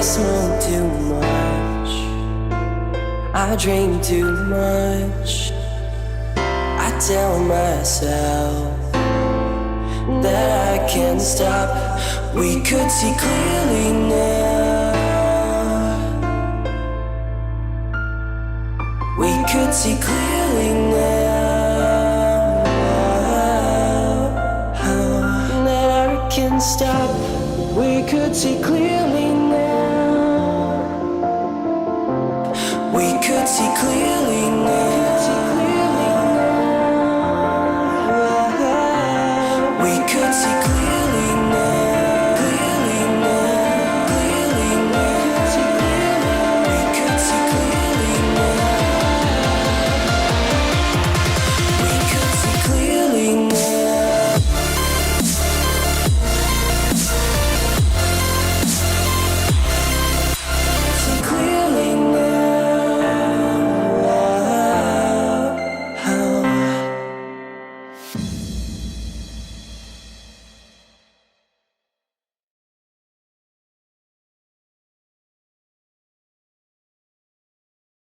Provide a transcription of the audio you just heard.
smoke too much, I drink too much. I tell myself that I can't stop. We could see clearly now. We could see clearly now. That I can't stop. We could see clearly now. We could see clearly.